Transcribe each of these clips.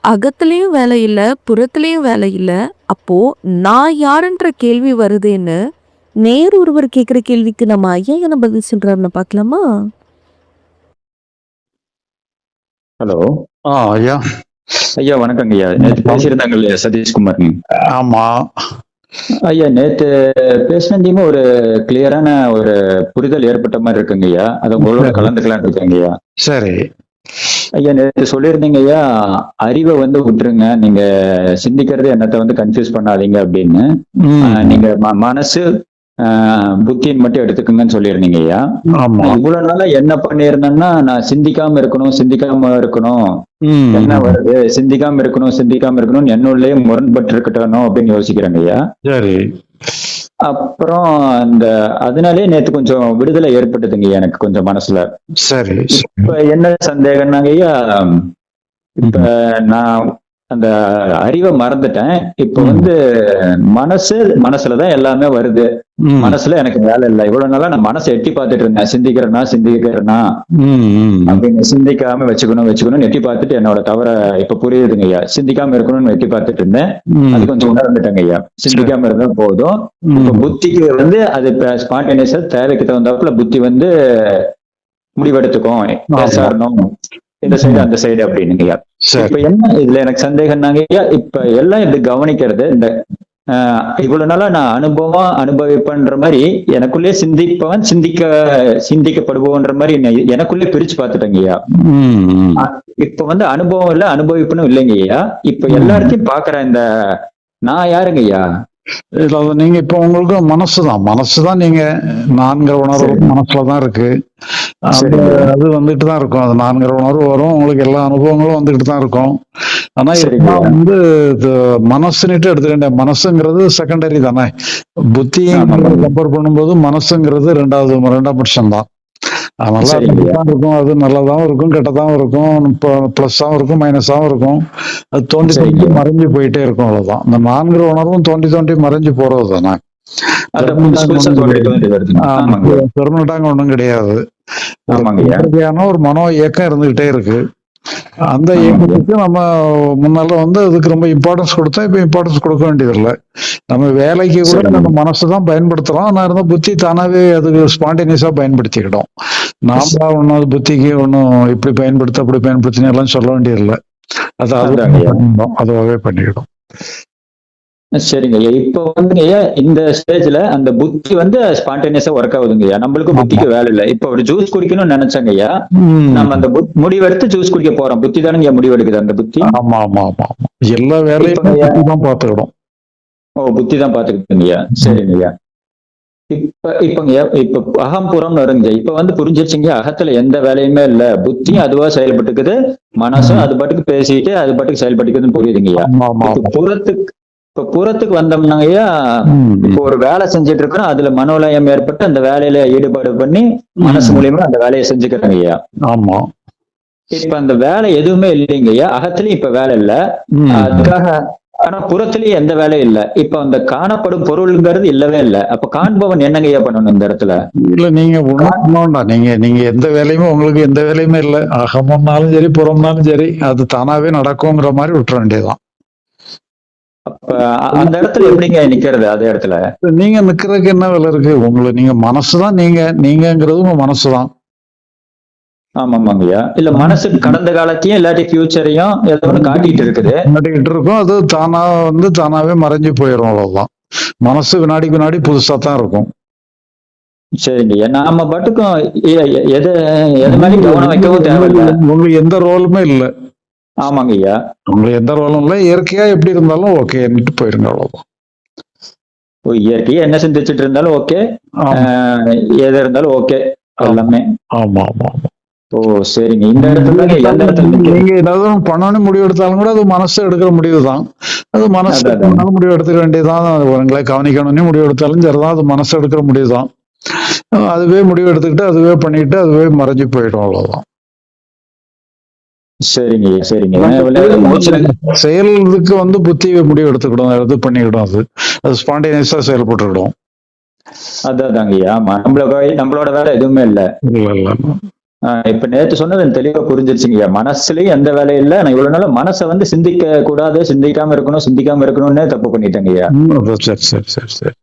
அகத்திலயும் வேலை இல்ல, புறத்திலயும் வேலை இல்ல. அப்போ நான் யாருன்ற கேள்வி வருதேன்னு, ஒருவர் கேட்கிற கேள்விக்கு நம்ம ஐயா என்ன பதில் சொல்றாருன்னு பார்க்கலாமா? ஹலோ. ஐயா. ஐயா வணக்கங்க ஐயா. நேத்து பேசியிருந்தாங்க இல்லையா சதீஷ்குமார்? ஆமா ஐயா, நேத்து பேசினதையுமே ஒரு கிளியரான ஒரு புரிதல் ஏற்பட்ட மாதிரி இருக்குங்க ஐயா. அதை உங்களோட கலந்துக்கலாம் இருக்கேங்க ஐயா. சரி ஐயா, நேற்று சொல்லியிருந்தீங்க ஐயா, அறிவை விட்டுருங்க, நீங்க சிந்திக்கிறது என்னத்தை கன்ஃபியூஸ் பண்ணாதீங்க அப்படின்னு. நீங்க மனசு புத்தின்னு மட்டும் எடுத்துக்கோங்கன்னு சொல்லியிருந்தீங்க ஐயா. இவ்வளவு நாளா என்ன பண்ணிருந்தேன்னா, நான் சிந்திக்காம இருக்கணும் என்ன வருது, சிந்திக்காம இருக்கணும் என்னுள்ளே முரண்பட்டு இருக்கணும் அப்படின்னு யோசிக்கிறேங்க ஐயா. சரி. அப்புறம் அதனாலே நேத்து கொஞ்சம் விடுதலை ஏற்பட்டதுங்க எனக்கு கொஞ்சம் மனசுல. சரி. இப்ப என்ன சந்தேகம்னாங்க ஐயா, இப்ப நான் அந்த அறிவை மறந்துட்டேன். இப்ப மனசுலதான் எல்லாமே வருது. மனசுல எனக்கு வேலை இல்லை. இவ்வளவு நாளா நான் மனசை எட்டி பார்த்துட்டு இருந்தேன், சிந்திக்கிறேனா அப்படின்னு. சிந்திக்காம வச்சுக்கணும் எட்டி பார்த்துட்டு என்னோட தவற இப்ப புரியுதுங்க ஐயா. சிந்திக்காம இருக்கணும்னு எட்டி பார்த்துட்டு இருந்தேன், அது கொஞ்சம் உணர்ந்துட்டேங்க ஐயா. சிந்திக்காம இருந்தா போதும். இப்ப புத்திக்கு அது ஸ்பான்டேனியஸா தேவைக்கு தகுந்தாப்புல புத்தி முடிவெடுத்துக்கும், பேசாரணும் இந்த சைடு அந்த சைடு அப்படின்னு ஐயா. இப்ப என்ன இதுல எனக்கு சந்தேகம்னாங்க ஐயா, இப்ப எல்லாம் இப்படி கவனிக்கிறது, இந்த இவ்வளவு நாளா நான் அனுபவிப்பன்ற மாதிரி எனக்குள்ளே சிந்திக்கப்படுவோன்ற மாதிரி எனக்குள்ளே பிரிச்சு பார்த்துட்டேங்க ஐயா. இப்ப அனுபவம் இல்ல, அனுபவிப்புன்னு இல்லைங்க ஐயா. இப்ப எல்லாத்தையும் பாக்குறேன். நான் யாருங்க ஐயா? நீங்க இப்ப உங்களுக்கு மனசுதான் நீங்க நான்கிற உணர்வு மனசுலதான் இருக்கு. அது வந்துட்டு தான் இருக்கும். அது நான்கிற உணர்வு வரும், உங்களுக்கு எல்லா அனுபவங்களும் வந்துட்டு தான் இருக்கும். ஆனா மனசுன்னுட்டு எடுத்துக்கிட்டேன். மனசுங்கிறது செகண்டரி தானே. புத்தியும் கம்பேர் பண்ணும்போது மனசுங்கிறது ரெண்டாம் பட்சம் தான். நல்லா இருக்கும், அது நல்லதாவும் இருக்கும், கெட்டதாவும் இருக்கும், பிளஸ்ஸாவும் இருக்கும், மைனஸாவும் இருக்கும். அது தோண்டி மறைஞ்சு போயிட்டே இருக்கும். அவ்வளவுதான். இந்த நான்கிற உணர்வும் தோண்டி மறைஞ்சு போறது தானே. பெர்மனண்டாங்க ஒண்ணும் கிடையாது. ஒரு மனோ இயக்கம் இருந்துகிட்டே இருக்கு. அந்த இயக்கத்துக்கு நம்ம முன்னால அதுக்கு ரொம்ப இம்பார்ட்டன்ஸ் கொடுத்தா இப்ப இம்பார்ட்டன்ஸ் கொடுக்க வேண்டியதில்லை. நம்ம வேலைக்கு கூட நம்ம மனசுதான் பயன்படுத்துறோம். ஆனா இருந்தா புத்தி தானாவே அதுக்கு ஸ்பான்டேனியஸா பயன்படுத்திக்கிடும். நாம ஒன்னும் அது புத்திக்கு ஒன்னும் இப்படி பயன்படுத்த அப்படி பயன்படுத்தினு எல்லாம் சொல்ல வேண்டியதில்லை. அதுவாகவே பண்ணிக்கிடும். சரிங்க ஐயா. இப்ப ஐயா இந்த ஸ்டேஜ்ல அந்த புத்தி ஸ்பான்டேனியஸா ஒர்க் ஆகுதுங்க ஐயா. நம்மளுக்கு புத்திக்கு வேலை இல்லை. இப்ப ஒரு ஜூஸ் குடிக்கணும்னு நினைச்சாங்க ஐயா, நம்ம அந்த முடிவெடுத்து ஜூஸ் குடிக்க போறோம். புத்தி தானே முடிவெடுக்குது அந்த புத்தி. எல்லா வேலையும் பாத்துக்கிடும். புத்தி தான் பாத்துக்கிட்டுங்க ஐயா. சரிங்க ஐயா. இப்ப அகம்புறம்னு வருங்க. இப்ப புரிஞ்சிருச்சுங்க, அகத்துல எந்த வேலையுமே இல்ல, புத்தியும் அதுவா செயல்பட்டுக்குது, மனசும் அது பாட்டுக்கு பேசிட்டு அது பாட்டுக்கு செயல்பட்டுக்குதுன்னு புரியுதுங்க ஐயா. புறத்துக்கு வந்தோம்னாங்க ஐயா, இப்ப ஒரு வேலை செஞ்சுட்டு இருக்கிறோம், அதுல மனோலயம் ஏற்பட்டு அந்த வேலையில ஈடுபாடு பண்ணி மனசு மூலியமா அந்த வேலையை செஞ்சுக்கிறாங்க ஐயா. ஆமா. இப்ப அந்த வேலை எதுவுமே இல்லைங்க ஐயா. அகத்திலயும் இப்ப வேலை இல்ல, அதுக்காக. ஆனா புறத்திலயும் எந்த வேலையும் இல்ல. இப்ப அந்த காணப்படும் பொருள்ங்கிறது இல்லவே இல்ல. அப்ப காண்பவன் என்னங்க ஐயா பண்ணணும் இந்த இடத்துல? இல்ல, நீங்க எந்த வேலையுமே, உங்களுக்கு எந்த வேலையுமே இல்ல. அகம்னாலும் சரி புறம்னாலும் சரி அது தானாவே நடக்குங்கிற மாதிரி விட்டுற வேண்டியதுதான். அப்ப அந்த இடத்துல எப்படிங்க நிக்கிறது? அதே இடத்துல நீங்க நிக்கிறதுக்கு என்ன வேலை இருக்கு? நீங்க மனசுதான். நீங்கிறது உங்க மனசுதான். ஆமாமாங்கய்யா. இல்ல, மனசு கடந்த காலத்தையும் இல்லாட்டி ஃபியூச்சரையும் ஏதோ ஒண்ணு காட்டிட்டு இருக்கும். அது தானாவே மறைஞ்சு போயிடும். அவ்வளவுதான். மனசு வினாடிக்கு வினாடி புதுசா தான் இருக்கும். சரிங்கய்யா. நாம பாட்டுக்கும் எது மாதிரி கவனம் வைக்கவும் தேவையில்லை. உங்களுக்கு எந்த ரோலுமே இல்லை. ஆமாங்க ஐயா. உங்களுக்கு எந்த ரோலும் இல்லை. இயற்கையா எப்படி இருந்தாலும் ஓகே போயிருங்க. அவ்வளவுதான். இயற்கையா என்ன சிந்திச்சுட்டு இருந்தாலும் ஓகே, எது இருந்தாலும் ஓகே எல்லாமே. ஆமா ஆமா ஆமா. ஓ சரிங்க. இந்த இடத்துல நீங்க ஏதாவது பண்ணணும் முடிவு எடுத்தாலும் கூட அது மனசு எடுக்கிற முடிவு தான். அது மனசு முடிவு எடுத்துக்க வேண்டியதுதான். உங்களை கவனிக்கணும்னு முடிவு எடுத்தாலும் சரிதான், அது மனசு எடுக்கிற முடிவு தான். அதுவே முடிவு எடுத்துக்கிட்டு அதுவே பண்ணிட்டு அதுவே மறைஞ்சு போயிடும். அவ்வளவுதான். சரிங்க சரிங்க. செயலுக்கு புத்தி முடிவு எடுத்துக்கிடும், இது பண்ணிக்கிடும். அது ஸ்பான்டேனியஸா செயல்பட்டுக்கிடும். அதாங்க ஐயா. நம்மளோட வேலை எதுவுமே இல்ல. இல்ல இல்ல. இப்ப நேத்து சொன்னது எனக்கு தெளிவா புரிஞ்சிருச்சுங்கய்யா. மனசுலயும் எந்த வேலையும் இல்ல. நான் இவ்வளவு நாள் மனசை வந்து சிந்திக்க கூடாது, சிந்திக்காம இருக்கணும்னே தப்பு பண்ணிட்டேங்கய்யா. சரி சரி சரி சரி.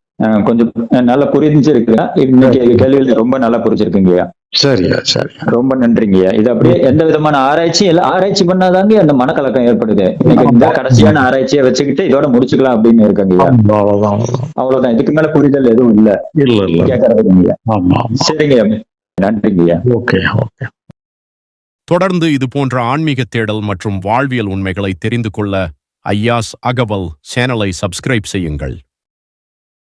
கொஞ்சம் நல்லா புரிஞ்சிருக்குங்க. இன்னைக்கு கேள்விகள் ரொம்ப நல்லா புரிஞ்சிருக்குங்கய்யா. சரியா சரி. ரொம்ப நன்றிங்கய்யா. இது அப்படியே எந்த விதமான ஆராய்ச்சி பண்ணாதாங்க அந்த மனக்கலக்கம் ஏற்படுது. இன்னைக்கு இந்த கடைசியான ஆராய்ச்சியை வச்சுக்கிட்டு இதோட முடிச்சுக்கலாம் அப்படின்னு இருக்குங்கய்யா. அவ்வளவுதான். இதுக்கு மேல புரிதல் எதுவும் இல்ல கேட்கறதுங்கய்யா. சரிங்கய்யா, நன்றிங்கய்யா. Okay okay. தொடர்ந்து இது போன்ற ஆன்மீக தேடல் மற்றும் வாழ்வியல் உண்மைகளை தெரிந்து கொள்ள ஐயாஸ் அகவல் சேனலை சப்ஸ்கிரைப் செய்யுங்கள்.